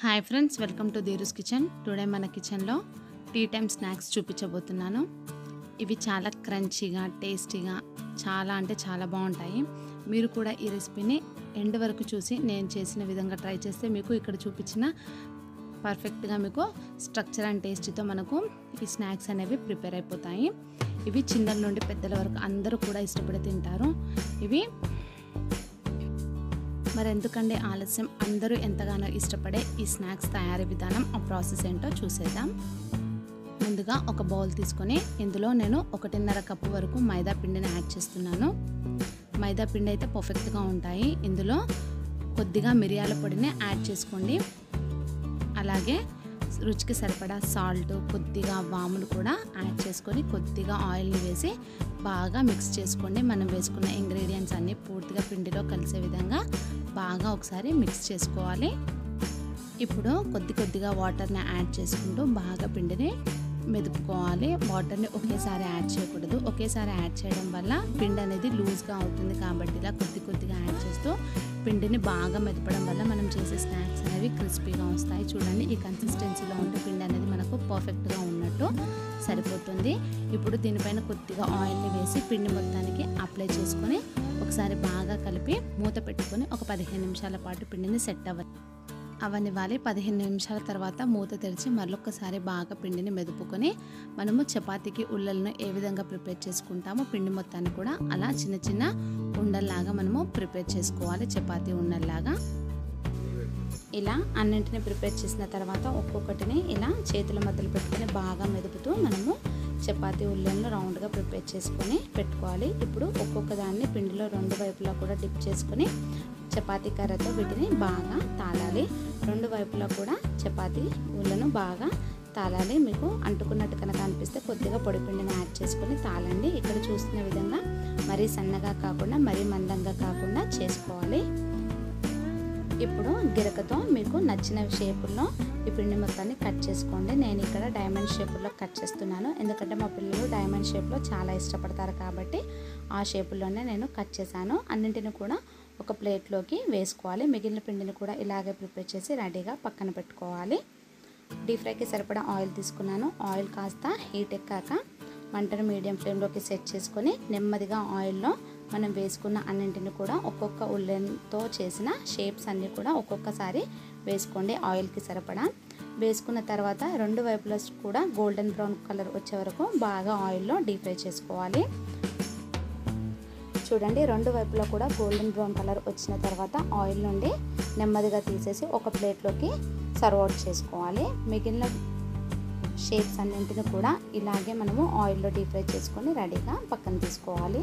Hi friends, welcome to Dheeru's kitchen. Today మన కిచెన్లో tea time snacks చూపించబోతున్నాను. ఇవి చాలా క్రంచీగా, టేస్టీగా, చాలా బాగుంటాయి. మీరు కూడా ఈ రెసిపీని ఎండ్ వరకు చూసి నేను చేసిన విధంగా ట్రై చేస్తే మీకు ఇక్కడ చూపించిన పర్ఫెక్ట్గా మీకు స్ట్రక్చర్ అండ్ టేస్టీతో మనకు ఈ స్నాక్స్ అనేవి ప్రిపేర్ అయిపోతాయి. ఇవి చిన్నల నుండి పెద్దల వరకు అందరూ కూడా ఇష్టపడి తింటారు. ఇవి మరి ఎందుకంటే ఆలస్యం, అందరూ ఎంతగానో ఇష్టపడే ఈ స్నాక్స్ తయారీ విధానం, ఆ ప్రాసెస్ ఏంటో చూసేద్దాం. ముందుగా ఒక బౌల్ తీసుకొని ఇందులో నేను 1.5 కప్పు వరకు మైదా పిండిని యాడ్ చేస్తున్నాను. మైదా పిండి అయితే పర్ఫెక్ట్గా ఉంటాయి. ఇందులో కొద్దిగా మిరియాల పొడిని యాడ్ చేసుకోండి. అలాగే రుచికి సరిపడా సాల్ట్, కొద్దిగా వాములు కూడా యాడ్ చేసుకొని కొద్దిగా ఆయిల్ని వేసి బాగా మిక్స్ చేసుకోండి. మనం వేసుకున్న ఇంగ్రీడియంట్స్ అన్నీ పూర్తిగా పిండిలో కలిసే విధంగా బాగా ఒకసారి మిక్స్ చేసుకోవాలి. ఇప్పుడు కొద్దిగా వాటర్ని యాడ్ చేసుకుంటూ బాగా పిండిని మెదుపుకోవాలి. వాటర్ని ఒకేసారి యాడ్ చేయకూడదు. ఒకేసారి యాడ్ చేయడం వల్ల పిండి అనేది లూజ్గా అవుతుంది. కాబట్టి ఇలా కొద్దిగా యాడ్ చేస్తూ పిండిని బాగా మెదపడం వల్ల మనం చేసే స్నాక్స్ అనేవి క్రిస్పీగా వస్తాయి. చూడండి, ఈ కన్సిస్టెన్సీలో ఉంటే పిండి అనేది మనకు పర్ఫెక్ట్గా ఉన్నట్టు సరిపోతుంది. ఇప్పుడు దీనిపైన కొద్దిగా ఆయిల్ని వేసి పిండి మొత్తానికి అప్లై చేసుకొని ఒకసారి బాగా కలిపి మూత పెట్టుకొని ఒక 15 నిమిషాల పాటు పిండిని సెట్ అవనివ్వాలి. 15 నిమిషాల తర్వాత మూత తెరిచి మరొకసారి బాగా పిండిని మెదుపుకొని మనము చపాతీకి ఉల్లలను ఏ విధంగా ప్రిపేర్ చేసుకుంటామో పిండి మొత్తాన్ని కూడా అలా చిన్న ఉండల్లాగా మనము ప్రిపేర్ చేసుకోవాలి. చపాతీ ఉండల్లాగా ఇలా అన్నింటిని ప్రిపేర్ చేసిన తర్వాత ఒక్కొక్కటిని ఇలా చేతుల మధ్యలో పెట్టుకొని బాగా మెదుపుతూ మనము చపాతీ ఉల్లలను రౌండ్గా ప్రిపేర్ చేసుకొని పెట్టుకోవాలి. ఇప్పుడు ఒక్కొక్క దాన్ని పిండిలో 2 వైపులా కూడా డిప్ చేసుకొని చపాతీ కర్రతో వీటిని బాగా తాళాలి. 2 వైపులా కూడా చపాతీ ఉల్లను బాగా తాళాలి. మీకు అంటుకున్నట్టు కనుక అనిపిస్తే కొద్దిగా పొడి పిండిని యాడ్ చేసుకొని తాళండి. ఇక్కడ చూస్తున్న విధంగా మరీ సన్నగా కాకుండా మరీ మందంగా కాకుండా చేసుకోవాలి. ఇప్పుడు గిరకతో మీకు నచ్చిన షేపుల్లో ఈ పిండి మొత్తాన్ని కట్ చేసుకోండి. నేను ఇక్కడ డైమండ్ షేపుల్లో కట్ చేస్తున్నాను. ఎందుకంటే మా పిల్లలు డైమండ్ షేప్లో చాలా ఇష్టపడతారు కాబట్టి ఆ షేపుల్లోనే నేను కట్ చేశాను. అన్నింటిని కూడా ఒక ప్లేట్లోకి వేసుకోవాలి. మిగిలిన పిండిని కూడా ఇలాగే ప్రిపేర్ చేసి రెడీగా పక్కన పెట్టుకోవాలి. డీప్ ఫ్రైకి సరిపడా ఆయిల్ తీసుకున్నాను. ఆయిల్ కాస్త హీట్ ఎక్కాక మంటను మీడియం ఫ్లేమ్లోకి సెట్ చేసుకొని నెమ్మదిగా ఆయిల్లో మనం వేసుకున్న అన్నింటిని కూడా ఒక్కొక్క ఉల్లెన్తో చేసిన షేప్స్ అన్నీ కూడా ఒక్కొక్కసారి వేసుకోండి. ఆయిల్కి సరిపడా వేసుకున్న తర్వాత 2 వైపులా కూడా గోల్డెన్ బ్రౌన్ కలర్ వచ్చే వరకు బాగా ఆయిల్లో డీప్ ఫ్రై చేసుకోవాలి. చూడండి, 2 వైపులా కూడా గోల్డెన్ బ్రౌన్ కలర్ వచ్చిన తర్వాత ఆయిల్ నుండి నెమ్మదిగా తీసేసి ఒక ప్లేట్లోకి సర్వ్ అవుట్ చేసుకోవాలి. మిగిలిన షేప్స్ అన్నింటిని కూడా ఇలాగే మనము ఆయిల్లో డీప్ ఫ్రై చేసుకొని రెడీగా పక్కన తీసుకోవాలి.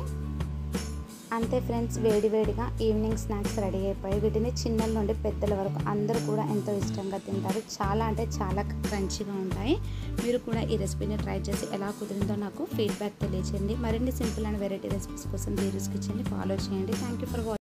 అంతే ఫ్రెండ్స్, వేడివేడిగా ఈవినింగ్ స్నాక్స్ రెడీ అయిపోయి వీటిని చిన్నల నుండి పెద్దల వరకు అందరూ కూడా ఎంతో ఇష్టంగా తింటారు. చాలా క్రంచీగా ఉంటాయి. మీరు కూడా ఈ రెసిపీని ట్రై చేసి ఎలా కుదిరిందో నాకు ఫీడ్బ్యాక్ తెలియజేయండి. మరిన్ని సింపుల్ అండ్ వెరైటీ రెసిపీస్ కోసం ధీరుస్ కిచెన్ని ఫాలో చేయండి. Thank you for watching.